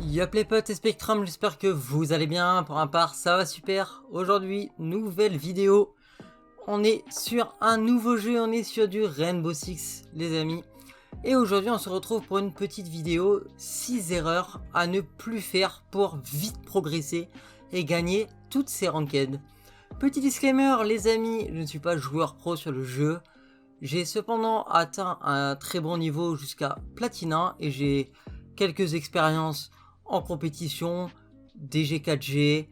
Yop les potes et Spectrum, j'espère que vous allez bien. Pour ma part, ça va super. Aujourd'hui, nouvelle vidéo. On est sur un nouveau jeu, on est sur du Rainbow Six, les amis. Et aujourd'hui, on se retrouve pour une petite vidéo. 6 erreurs à ne plus faire pour vite progresser et gagner toutes ces ranked. Petit disclaimer, les amis, je ne suis pas joueur pro sur le jeu. J'ai cependant atteint un très bon niveau jusqu'à Platina et j'ai quelques expériences en compétition, DG4G,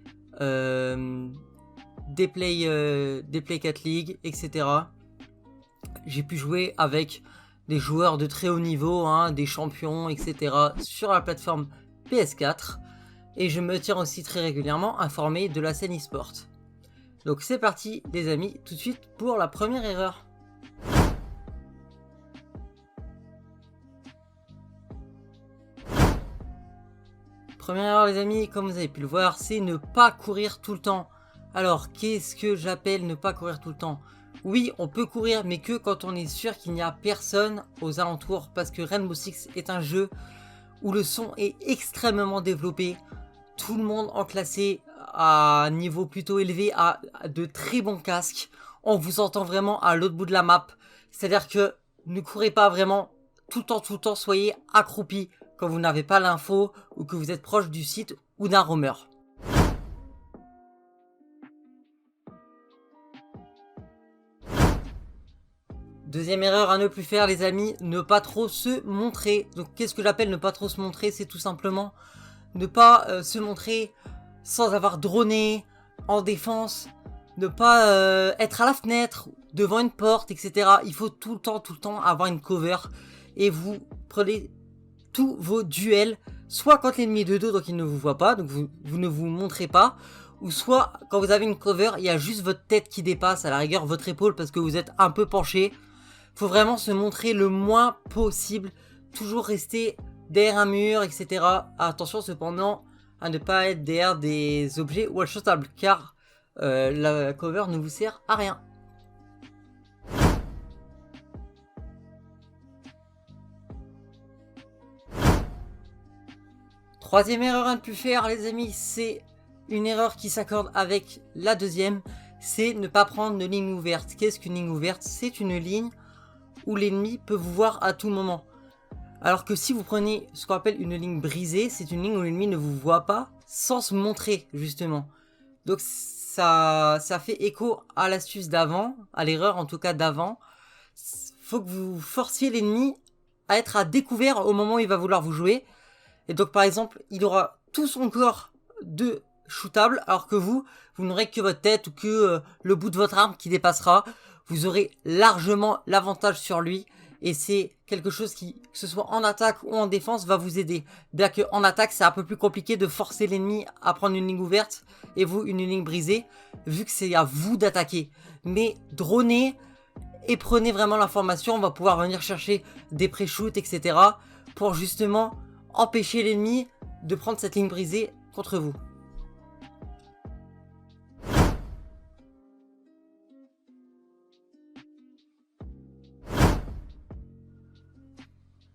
des Play 4 League, etc. J'ai pu jouer avec des joueurs de très haut niveau, des champions, etc. sur la plateforme PS4. Et je me tiens aussi très régulièrement informé de la scène e-sport. Donc c'est parti les amis, tout de suite pour la première erreur. Première erreur les amis, comme vous avez pu le voir, c'est ne pas courir tout le temps. Alors qu'est-ce que j'appelle ne pas courir tout le temps? Oui, on peut courir mais que quand on est sûr qu'il n'y a personne aux alentours, parce que Rainbow Six est un jeu où le son est extrêmement développé. Tout le monde en classé à un niveau plutôt élevé a de très bons casques. On vous entend vraiment à l'autre bout de la map. C'est-à-dire que ne courez pas vraiment tout le temps, soyez accroupi quand vous n'avez pas l'info ou que vous êtes proche du site ou d'un roamer. Deuxième erreur à ne plus faire les amis, ne pas trop se montrer. Donc qu'est-ce que j'appelle ne pas trop se montrer? C'est tout simplement ne pas se montrer sans avoir droné, en défense, ne pas être à la fenêtre, devant une porte, etc. Il faut tout le temps avoir une cover et vous prenez tous vos duels, soit quand l'ennemi est de dos donc il ne vous voit pas, donc vous ne vous montrez pas, ou soit quand vous avez une cover, il y a juste votre tête qui dépasse, à la rigueur votre épaule parce que vous êtes un peu penché. Faut vraiment se montrer le moins possible, toujours rester derrière un mur, etc. Attention cependant à ne pas être derrière des objets one-shotables, car la cover ne vous sert à rien. Troisième erreur à ne plus faire les amis, c'est une erreur qui s'accorde avec la deuxième, c'est ne pas prendre de ligne ouverte. Qu'est-ce qu'une ligne ouverte? C'est une ligne où l'ennemi peut vous voir à tout moment. Alors que si vous prenez ce qu'on appelle une ligne brisée, c'est une ligne où l'ennemi ne vous voit pas sans se montrer justement. Donc ça fait écho à l'astuce d'avant, à l'erreur en tout cas d'avant. Faut que vous forciez l'ennemi à être à découvert au moment où il va vouloir vous jouer. Et donc par exemple, il aura tout son corps de shootable, alors que vous n'aurez que votre tête ou que le bout de votre arme qui dépassera. Vous aurez largement l'avantage sur lui. Et c'est quelque chose qui, que ce soit en attaque ou en défense, va vous aider. Bien que en attaque, c'est un peu plus compliqué de forcer l'ennemi à prendre une ligne ouverte et vous une ligne brisée, vu que c'est à vous d'attaquer. Mais dronez et prenez vraiment l'information. On va pouvoir venir chercher des pré-shoots, etc. pour justement empêcher l'ennemi de prendre cette ligne brisée contre vous.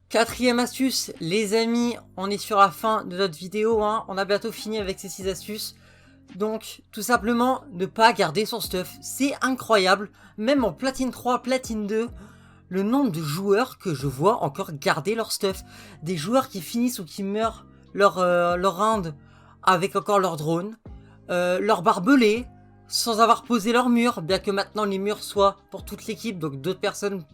Quatrième astuce, les amis, on est sur la fin de notre vidéo, on a bientôt fini avec ces 6 astuces. Donc, tout simplement, ne pas garder son stuff. C'est incroyable, même en platine 3, platine 2, le nombre de joueurs que je vois encore garder leur stuff. Des joueurs qui finissent ou qui meurent leur round avec encore leur drone, leur barbelé, sans avoir posé leur mur, bien que maintenant les murs soient pour toute l'équipe, donc d'autres personnes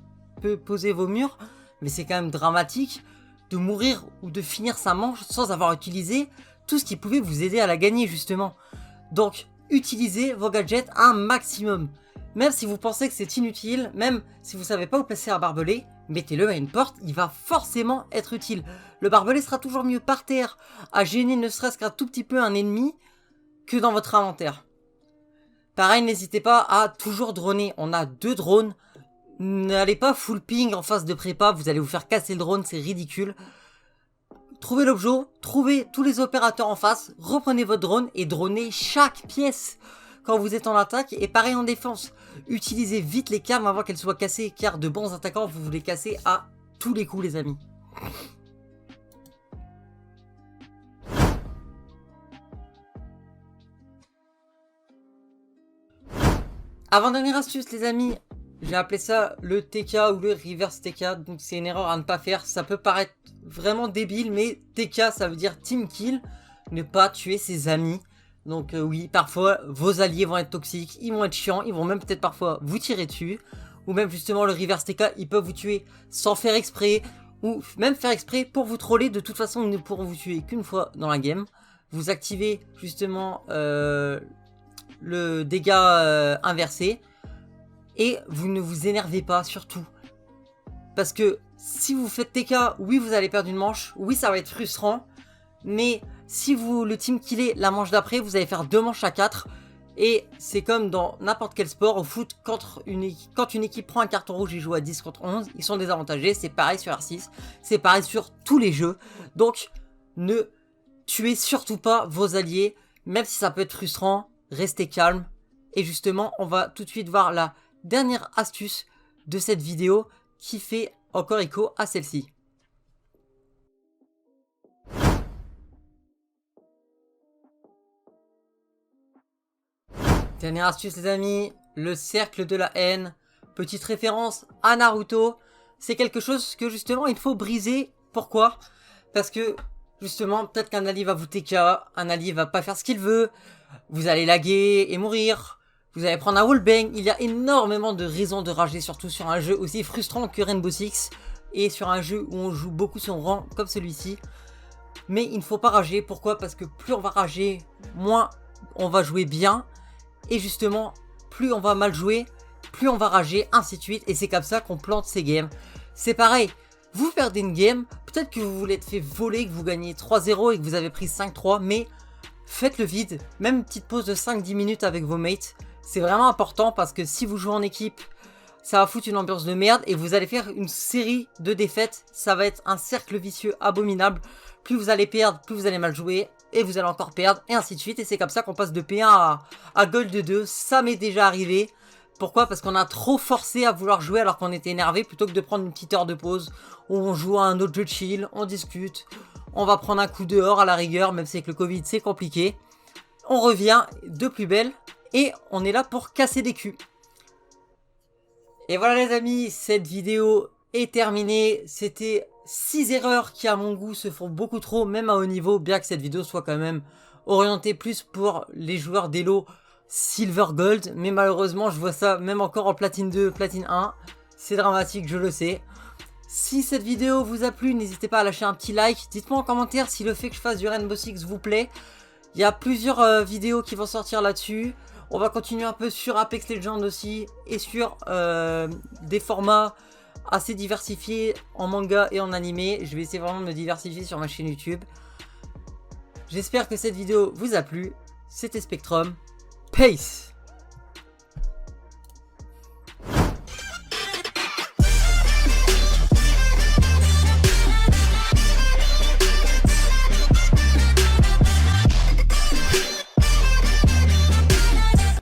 peuvent poser vos murs. Mais c'est quand même dramatique de mourir ou de finir sa manche sans avoir utilisé tout ce qui pouvait vous aider à la gagner justement. Donc utilisez vos gadgets un maximum. Même si vous pensez que c'est inutile, même si vous ne savez pas où placer un barbelé, mettez-le à une porte, il va forcément être utile. Le barbelé sera toujours mieux par terre à gêner ne serait-ce qu'un tout petit peu un ennemi que dans votre inventaire. Pareil, n'hésitez pas à toujours droner. On a 2 drones. N'allez pas full ping en phase de prépa, vous allez vous faire casser le drone, c'est ridicule. Trouvez l'objet, trouvez tous les opérateurs en face, reprenez votre drone et dronez chaque pièce. quand vous êtes en attaque et pareil en défense. Utilisez vite les calmes avant qu'elles soient cassées car de bons attaquants vous voulez casser à tous les coups les amis. Avant-dernière astuce les amis, j'ai appelé ça le TK ou le reverse TK, donc c'est une erreur à ne pas faire. Ça peut paraître vraiment débile, mais TK ça veut dire team kill, ne pas tuer ses amis. Donc oui, parfois vos alliés vont être toxiques, ils vont être chiants, ils vont même peut-être parfois vous tirer dessus. Ou même justement le reverse TK, ils peuvent vous tuer sans faire exprès, ou même faire exprès pour vous troller. De toute façon, ils ne pourront vous tuer qu'une fois dans la game. Vous activez justement le dégât inversé. Et vous ne vous énervez pas surtout. Parce que si vous faites TK, oui vous allez perdre une manche, oui ça va être frustrant. Mais si vous le team killez la manche d'après, vous allez faire 2 manches à 4. Et c'est comme dans n'importe quel sport, au foot, quand une équipe prend un carton rouge et joue à 10 contre 11, ils sont désavantagés. C'est pareil sur R6, c'est pareil sur tous les jeux. Donc ne tuez surtout pas vos alliés, même si ça peut être frustrant, restez calme. Et justement, on va tout de suite voir la dernière astuce de cette vidéo qui fait encore écho à celle-ci. Dernière astuce les amis, le cercle de la haine. Petite référence à Naruto. C'est quelque chose que justement il faut briser. Pourquoi? Parce que justement peut-être qu'un allié va vous TK, un allié va pas faire ce qu'il veut, vous allez laguer et mourir, vous allez prendre un wallbang. Il y a énormément de raisons de rager, surtout sur un jeu aussi frustrant que Rainbow Six et sur un jeu où on joue beaucoup son rang comme celui-ci. Mais il ne faut pas rager. Pourquoi? Parce que plus on va rager, moins on va jouer bien. Et justement, plus on va mal jouer, plus on va rager, ainsi de suite. Et c'est comme ça qu'on plante ces games. C'est pareil, vous perdez une game, peut-être que vous voulez être fait voler, que vous gagnez 3-0 et que vous avez pris 5-3, mais faites le vide. Même une petite pause de 5-10 minutes avec vos mates, c'est vraiment important parce que si vous jouez en équipe, ça va foutre une ambiance de merde et vous allez faire une série de défaites. Ça va être un cercle vicieux abominable. Plus vous allez perdre, plus vous allez mal jouer. Et vous allez encore perdre, et ainsi de suite. Et c'est comme ça qu'on passe de P1 à Gold 2. Ça m'est déjà arrivé. Pourquoi? Parce qu'on a trop forcé à vouloir jouer alors qu'on était énervé, plutôt que de prendre une petite heure de pause où on joue à un autre jeu de chill, on discute, on va prendre un coup dehors à la rigueur, même si avec le Covid c'est compliqué. On revient de plus belle et on est là pour casser des culs. Et voilà les amis, cette vidéo est terminée. C'était 6 erreurs qui à mon goût se font beaucoup trop, même à haut niveau, bien que cette vidéo soit quand même orientée plus pour les joueurs d'Elo Silver Gold. Mais malheureusement je vois ça même encore en Platine 2, Platine 1. C'est dramatique, je le sais. Si cette vidéo vous a plu, n'hésitez pas à lâcher un petit like. Dites-moi en commentaire si le fait que je fasse du Rainbow Six vous plaît. Il y a plusieurs vidéos qui vont sortir là-dessus. On va continuer un peu sur Apex Legends aussi et sur des formats assez diversifiés en manga et en animé. Je vais essayer vraiment de me diversifier sur ma chaîne YouTube. J'espère que cette vidéo vous a plu. C'était Spectrum. Peace!